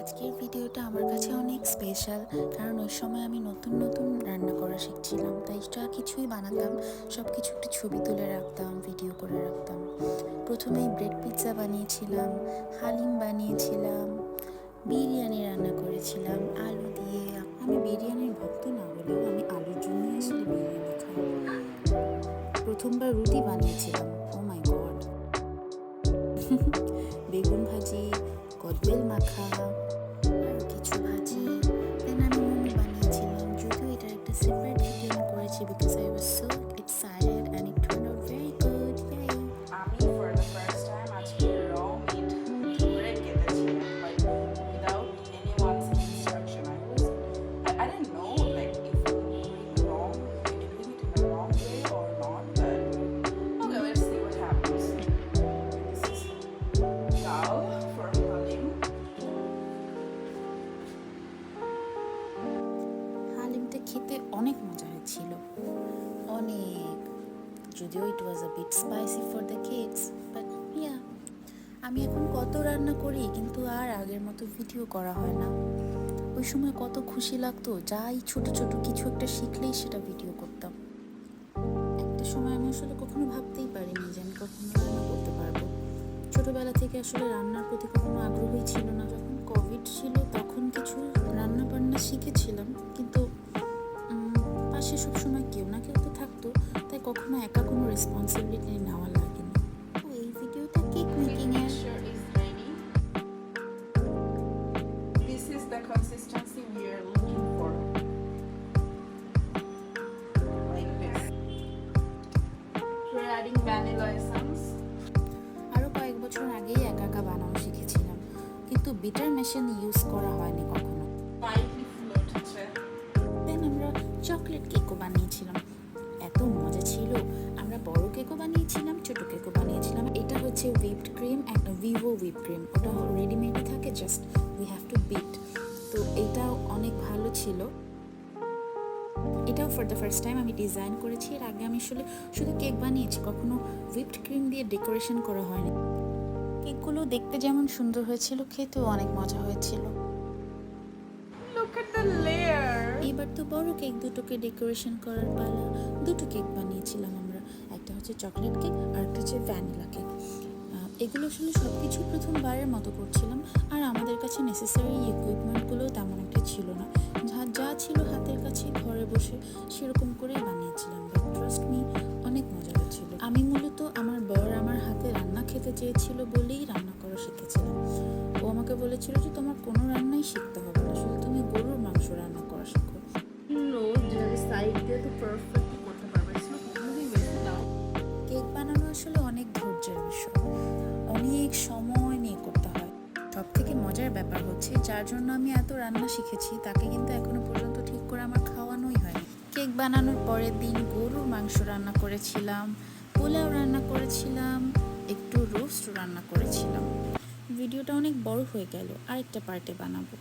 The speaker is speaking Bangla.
আজকের ভিডিওটা আমার কাছে অনেক স্পেশাল, কারণ ওই সময় আমি নতুন নতুন রান্না করা শিখছিলাম। তাই যা কিছুই বানাতাম সব কিছু একটু ছবি তুলে রাখতাম, ভিডিও করে রাখতাম। প্রথমেই ব্রেড পিৎজা বানিয়েছিলাম, হালিম বানিয়েছিলাম, বিরিয়ানি রান্না করেছিলাম আলু দিয়ে। আমি বিরিয়ানির ভক্ত না হলেও আমি আলুর জন্যই আসলে বিরিয়ানি খাই। প্রথমবার রুটি বানিয়েছিলাম, ও মাই গড। বেগুন ভাজি, কদবেল মাখা, আরও কিছু ভাজি। দেন আমি মোমো বানিয়েছিলাম, যদিও এটার একটা সেপারেট ভিডিও আমি করেছি because I was so excited and it turned out very good. আমি for the first time আজকে raw meat ধরে কেটেছি, like without anyone's instruction. I didn't know like if doing wrong, doing it in the wrong way or not, but okay, let's see what happens. This is dal for halim. হালিমটা খেতে অনেক মজা হয়েছিল, অনেক। যদিও it was a bit spicy for the kids, but yeah. আমি এখন কত রান্না করি, কিন্তু আর আগের মতো ভিডিও করা হয় না। ওই সময় কত খুশি লাগতো, যাই ছোট ছোট কিছু একটা শিখলেই সেটা ভিডিও করতাম। একটা সময় আমি আসলে কখনো ভাবতেই পারিনি যে আমি কখনো রান্না করতে পারবো। ছোটবেলা থেকে আসলে রান্নার প্রতি কখনো আগ্রহই ছিল না। যখন কোভিড ছিল তখন কিছু রান্না বান্না শিখেছিলাম, কিন্তু পাশে সবসময় কেউ না কেউ তো থাকতো, তাই কখনো একা কোনো রেসপন্সিবিলিটি নেওয়া লাগেনি। তো এই ভিডিওটা কেক মেকিং এর। Mixture is ready. This is the consistency we are looking for. Like this. We're adding vanilla essence. আরও কয়েক বছর আগেই একা একা বানানো শিখেছিলাম, কিন্তু বিটার মেশিন ইউজ করা হয়নি কখনো। Lightly float হচ্ছে। দেন আমরা চকলেট কেকও বানিয়েছিলাম, এত মজা ছিল। আমরা বড় কেকও বানিয়েছিলাম, ছোট কেকও বানিয়েছিলাম। এটা হচ্ছে হুইপড ক্রিম, একটা ভিভো হুইপ ক্রিম, ওটা রেডিমেডই থাকে, just we have to beat. তো এটাও অনেক ভালো ছিল। এটাও ফর দ্য ফার্স্ট টাইম আমি ডিজাইন করেছি। এর আগে আমি আসলে শুধু কেক বানিয়েছি, কখনো হুইপড ক্রিম দিয়ে ডেকোরেশন করা হয়নি। কেকগুলো দেখতে যেমন সুন্দর হয়েছিল, খেতেও অনেক মজা হয়েছিল। Look at the layer. এবার তো বড় কেক দুটোকে ডেকোরেশন করার পালা। দুটো কেক বানিয়েছিলাম আমরা, একটা হচ্ছে চকলেট কেক আর একটা হচ্ছে ভ্যানিলা কেক। এগুলো আসলে সব কিছু প্রথমবারের মতো করছিলাম, আর আমাদের কাছে নেসেসারি ইকুইপমেন্টগুলোও তেমন একটা ছিল না। যা ছিল হাতের কাছে ঘরে বসে সেরকম করেই বানিয়েছিলাম, বাট ট্রাস্ট মি, অনেক মজা হয়েছিল। আমি মূলত আমার বর আমার হাতে রান্না খেতে চেয়েছিল বলেই রান্না করা শিখেছিলাম। ও আমাকে বলেছিল যে তোমার কোনো রান্নাই শিখতে হবে না, শুধু তুমি গরুর মাংস রান্না করা শেখো। No, যেভাবে সাইড দিয়ে তো পারফেক্ট করতে পারবে। It's not really messy now. Cake বানানো আসলে অনেক ধৈর্যের বিষয়, অনেক সময় নিয়ে করতে হয়। সব থেকে মজার ব্যাপার হচ্ছে, যার জন্য আমি এত রান্না শিখেছি তাকে কিন্তু এখনো পর্যন্ত ঠিক করে আমার খাওয়ানোই হয়নি। কেক বানানোর পরের দিন গরুর মাংস রান্না করেছিলাম, পোলাও রান্না করেছিলাম, একটু রোস্ট রান্না করেছিলাম। ভিডিওটা অনেক বড় হয়ে গেল, আরেকটা পার্টে বানাবো।